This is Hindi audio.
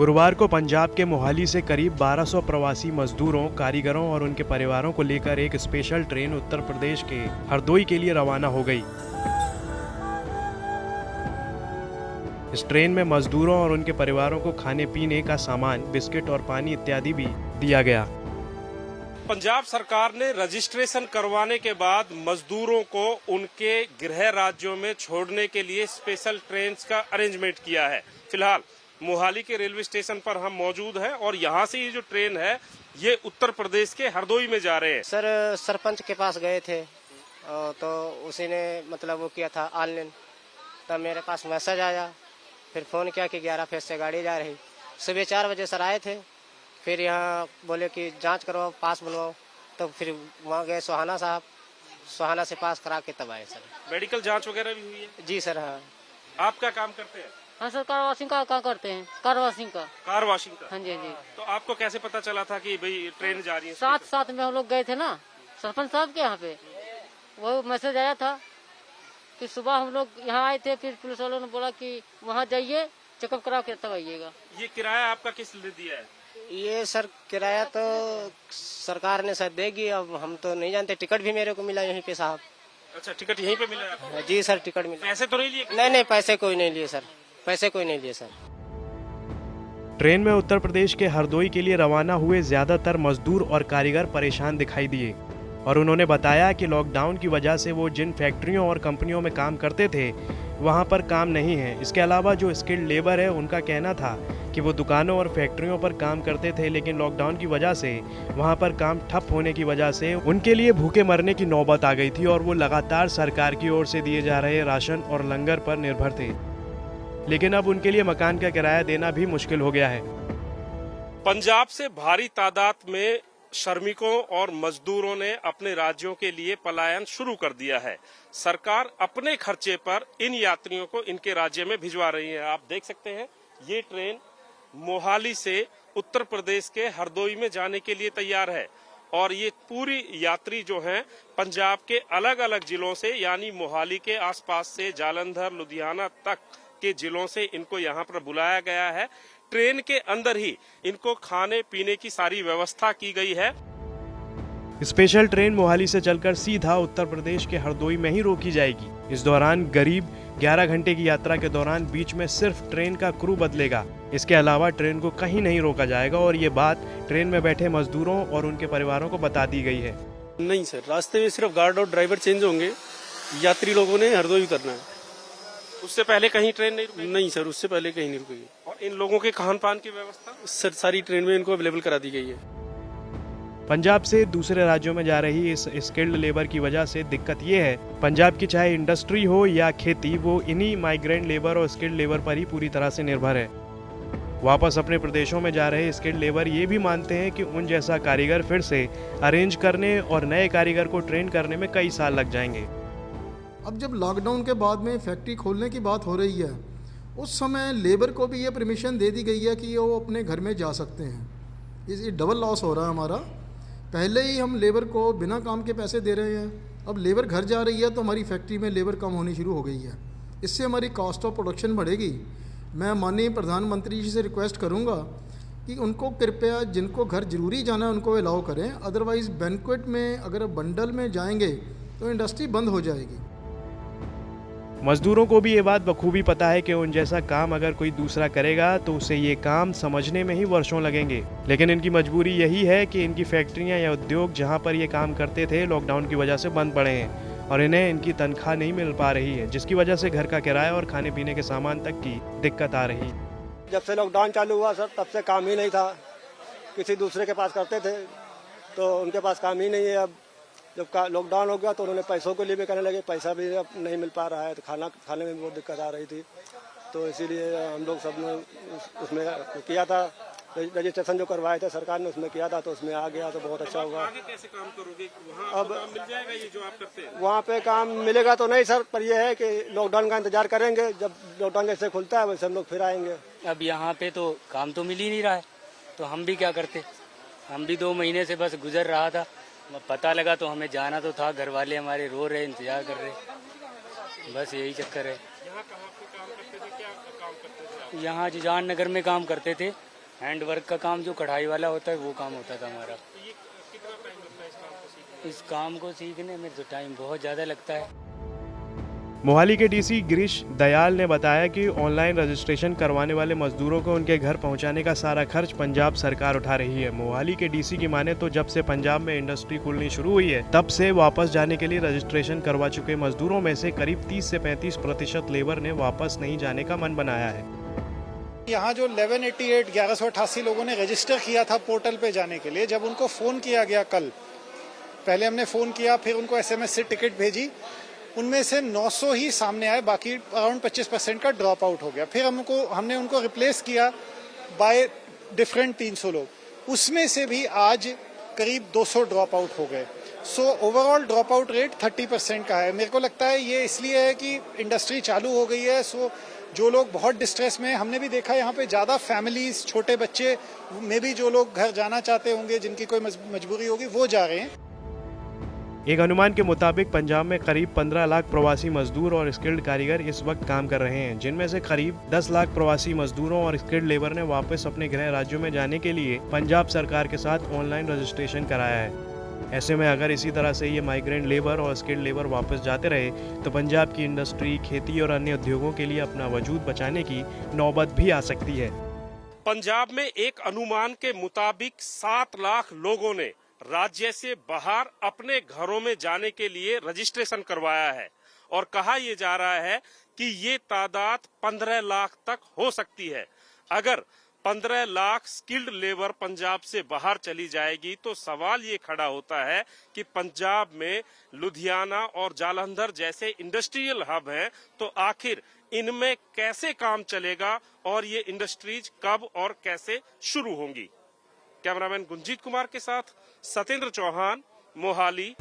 गुरुवार को पंजाब के मोहाली से करीब 1200 प्रवासी मजदूरों, कारीगरों और उनके परिवारों को लेकर एक स्पेशल ट्रेन उत्तर प्रदेश के हरदोई के लिए रवाना हो गई। इस ट्रेन में मजदूरों और उनके परिवारों को खाने पीने का सामान, बिस्किट और पानी इत्यादि भी दिया गया। पंजाब सरकार ने रजिस्ट्रेशन करवाने के बाद मजदूरों को उनके गृह राज्यों में छोड़ने के लिए स्पेशल ट्रेन का अरेंजमेंट किया है। फिलहाल मोहाली के रेलवे स्टेशन पर हम मौजूद हैं और यहाँ से ये जो ट्रेन है ये उत्तर प्रदेश के हरदोई में जा रहे हैं। सर सरपंच के पास गए थे तो उसी ने मतलब वो किया था ऑनलाइन, तब मेरे पास मैसेज आया, फिर फ़ोन किया कि 11 फेज से गाड़ी जा रही। सुबह 4 बजे सर आए थे, फिर यहाँ बोले कि जांच करवाओ, पास बनवाओ, तो फिर वहाँ गए सोहाना से पास करा के तब आए सर। मेडिकल जांच वगैरह भी हुई है? जी सर। हाँ। आप क्या काम करते हैं? हाँ सर, कार वॉशिंग का काम करते हैं। कार वॉशिंग का। कार वॉशिंग का? हाँ जी, हाँ जी। तो आपको कैसे पता चला था कि भाई ट्रेन जा रही है? साथ में हम लोग गए थे ना सरपंच साहब के यहाँ पे, वो मैसेज आया था कि सुबह हम लोग यहाँ आए थे, फिर पुलिस वालों ने बोला कि वहाँ जाइए, चेकअप करा के तब आइएगा। ये किराया आपका किस लिए दिया है? ये सर किराया तो सरकार ने शायद देगी, अब हम तो नहीं जानते। टिकट भी मेरे को मिला यहीं पे साहब। अच्छा, टिकट यहीं पे मिला है आपको? जी सर, टिकट मिला। पैसे तो नहीं लिए? नहीं, पैसे कोई नहीं लिए सर, पैसे कोई नहीं लिए सर। ट्रेन में उत्तर प्रदेश के हरदोई के लिए रवाना हुए ज्यादातर मजदूर और कारीगर परेशान दिखाई दिए और उन्होंने बताया कि लॉकडाउन की वजह से वो जिन फैक्ट्रियों और कंपनियों में काम करते थे वहाँ पर काम नहीं है। इसके अलावा जो स्किल्ड लेबर है उनका कहना था कि वो दुकानों और फैक्ट्रियों पर काम करते थे, लेकिन लॉकडाउन की वजह से वहाँ पर काम ठप होने की वजह से उनके लिए भूखे मरने की नौबत आ गई थी और वो लगातार सरकार की ओर से दिए जा रहे राशन और लंगर पर निर्भर थे, लेकिन अब उनके लिए मकान का किराया देना भी मुश्किल हो गया है। पंजाब से भारी तादाद में श्रमिकों और मजदूरों ने अपने राज्यों के लिए पलायन शुरू कर दिया है। सरकार अपने खर्चे पर इन यात्रियों को इनके राज्य में भिजवा रही है। आप देख सकते हैं ये ट्रेन मोहाली से उत्तर प्रदेश के हरदोई में जाने के लिए तैयार है और ये पूरी यात्री जो हैं पंजाब के अलग अलग जिलों से, यानी मोहाली के आसपास से जालंधर, लुधियाना तक के जिलों से इनको यहाँ पर बुलाया गया है। ट्रेन के अंदर ही इनको खाने पीने की सारी व्यवस्था की गई है। स्पेशल ट्रेन मोहाली से चलकर सीधा उत्तर प्रदेश के हरदोई में ही रोकी जाएगी। इस दौरान करीब 11 घंटे की यात्रा के दौरान बीच में सिर्फ ट्रेन का क्रू बदलेगा। इसके अलावा ट्रेन को कहीं नहीं रोका जाएगा और ये बात ट्रेन में बैठे मजदूरों और उनके परिवारों को बता दी गई है। नहीं सर, रास्ते में सिर्फ गार्ड और ड्राइवर चेंज होंगे, यात्री लोगों ने हरदोई उतरना है। उससे पहले कहीं ट्रेन नहीं रुकेगी? नहीं सर, उससे पहले कहीं नहीं रुकेगी। और इन लोगों के खान पान की व्यवस्था सर सारी ट्रेन में इनको अवेलेबल करा दी गई है। पंजाब से दूसरे राज्यों में जा रही इस स्किल्ड लेबर की वजह से दिक्कत ये है, पंजाब की चाहे इंडस्ट्री हो या खेती, वो इन्हीं माइग्रेंट लेबर और स्किल्ड लेबर पर ही पूरी तरह से निर्भर है। वापस अपने प्रदेशों में जा रहे स्किल्ड लेबर ये भी मानते हैं कि उन जैसा कारीगर फिर से अरेंज करने और नए कारीगर को ट्रेन करने में कई साल लग जाएंगे। अब जब लॉकडाउन के बाद में फैक्ट्री खोलने की बात हो रही है, उस समय लेबर को भी ये परमिशन दे दी गई है कि वो अपने घर में जा सकते हैं। ये डबल लॉस हो रहा है हमारा। पहले ही हम लेबर को बिना काम के पैसे दे रहे हैं, अब लेबर घर जा रही है तो हमारी फैक्ट्री में लेबर कम होनी शुरू हो गई है। इससे हमारी कॉस्ट ऑफ प्रोडक्शन बढ़ेगी। मैं माननीय प्रधानमंत्री जी से रिक्वेस्ट करूँगा कि उनको कृपया जिनको घर ज़रूरी जाना है उनको अलाउ करें, अदरवाइज़ बैंक्वेट में अगर बंडल में जाएंगे तो इंडस्ट्री बंद हो जाएगी। मजदूरों को भी ये बात बखूबी पता है कि उन जैसा काम अगर कोई दूसरा करेगा तो उसे ये काम समझने में ही वर्षों लगेंगे, लेकिन इनकी मजबूरी यही है कि इनकी फैक्ट्रियां या उद्योग जहां पर ये काम करते थे लॉकडाउन की वजह से बंद पड़े हैं और इन्हें इनकी तनख्वाह नहीं मिल पा रही है, जिसकी वजह से घर का किराया और खाने पीने के सामान तक की दिक्कत आ रही है। जब से लॉकडाउन चालू हुआ सर, तब से काम ही नहीं था। किसी दूसरे के पास करते थे तो उनके पास काम ही नहीं है। अब जब लॉकडाउन हो गया तो उन्होंने पैसों के लिए भी करने लगे, पैसा भी अब नहीं मिल पा रहा है, तो खाने में भी बहुत दिक्कत आ रही थी। तो इसीलिए हम लोग सब ने उसमें किया था, रजिस्ट्रेशन जो करवाए थे सरकार ने उसमें किया था, तो उसमें आ गया तो बहुत अच्छा हुआ। आगे कैसे काम करोगे? वहाँ अब काम मिल जाएगा ये जो आप करते हैं? वहाँ पे काम मिलेगा तो नहीं सर, पर यह है कि लॉकडाउन का इंतजार करेंगे। जब लॉकडाउन जैसे खुलता है वैसे हम लोग फिर आएंगे। अब यहाँ पे तो काम तो मिल ही नहीं रहा है, तो हम भी क्या करते। हम भी 2 महीने से बस गुजर रहा था, पता लगा तो हमें जाना तो था। घर वाले हमारे रो रहे, इंतजार कर रहे। बस यही चक्कर है। यहाँ कहाँ पे काम करते थे, क्या काम करते थे आप? यहाँ जजान नगर में काम करते थे, हैंड वर्क का काम जो कढ़ाई वाला होता है वो काम होता था हमारा। तो ये कितना टाइम लगता है इस काम को सीखने इस काम को सीखने में तो टाइम बहुत ज़्यादा लगता है। मोहाली के डीसी गिरीश दयाल ने बताया कि ऑनलाइन रजिस्ट्रेशन करवाने वाले मजदूरों को उनके घर पहुंचाने का सारा खर्च पंजाब सरकार उठा रही है। मोहाली के डीसी की माने तो जब से पंजाब में इंडस्ट्री खुलनी शुरू हुई है तब से वापस जाने के लिए रजिस्ट्रेशन करवा चुके मजदूरों में से करीब 30 से 35% लेबर ने वापस नहीं जाने का मन बनाया है। यहाँ जो 1188 लोगों ने रजिस्टर किया था पोर्टल पे जाने के लिए, जब उनको फ़ोन किया गया कल, पहले हमने फ़ोन किया, फिर उनको SMS से टिकट भेजी, उनमें से 900 ही सामने आए, बाकी अराउंड 25% का ड्रॉप आउट हो गया। फिर हमने उनको रिप्लेस किया बाय डिफरेंट 300 लोग, उसमें से भी आज करीब 200 ड्रॉप आउट हो गए। So overall drop out rate 30% का है। मेरे को लगता है ये इसलिए है कि इंडस्ट्री चालू हो गई है। सो जो लोग बहुत डिस्ट्रेस में, हमने भी देखा यहाँ पे ज़्यादा फैमिलीज, छोटे बच्चे में भी जो लोग घर जाना चाहते होंगे, जिनकी कोई मजबूरी होगी, वो जा रहे हैं। एक अनुमान के मुताबिक पंजाब में करीब 15 लाख प्रवासी मजदूर और स्किल्ड कारीगर इस वक्त काम कर रहे हैं, जिनमें से करीब 10 लाख प्रवासी मजदूरों और स्किल्ड लेबर ने वापस अपने गृह राज्यों में जाने के लिए पंजाब सरकार के साथ ऑनलाइन रजिस्ट्रेशन कराया है। ऐसे में अगर इसी तरह से ये माइग्रेंट लेबर और स्किल्ड लेबर वापस जाते रहे तो पंजाब की इंडस्ट्री, खेती और अन्य उद्योगों के लिए अपना वजूद बचाने की नौबत भी आ सकती है। पंजाब में एक अनुमान के मुताबिक 7 लाख लोगों ने राज्य से बाहर अपने घरों में जाने के लिए रजिस्ट्रेशन करवाया है और कहा यह जा रहा है कि ये तादाद 15 लाख तक हो सकती है। अगर 15 लाख स्किल्ड लेबर पंजाब से बाहर चली जाएगी तो सवाल ये खड़ा होता है कि पंजाब में लुधियाना और जालंधर जैसे इंडस्ट्रियल हब हैं, तो आखिर इनमें कैसे काम चलेगा और ये इंडस्ट्रीज कब और कैसे शुरू होंगी। कैमरामैन गुंजीत कुमार के साथ सत्येंद्र चौहान, मोहाली।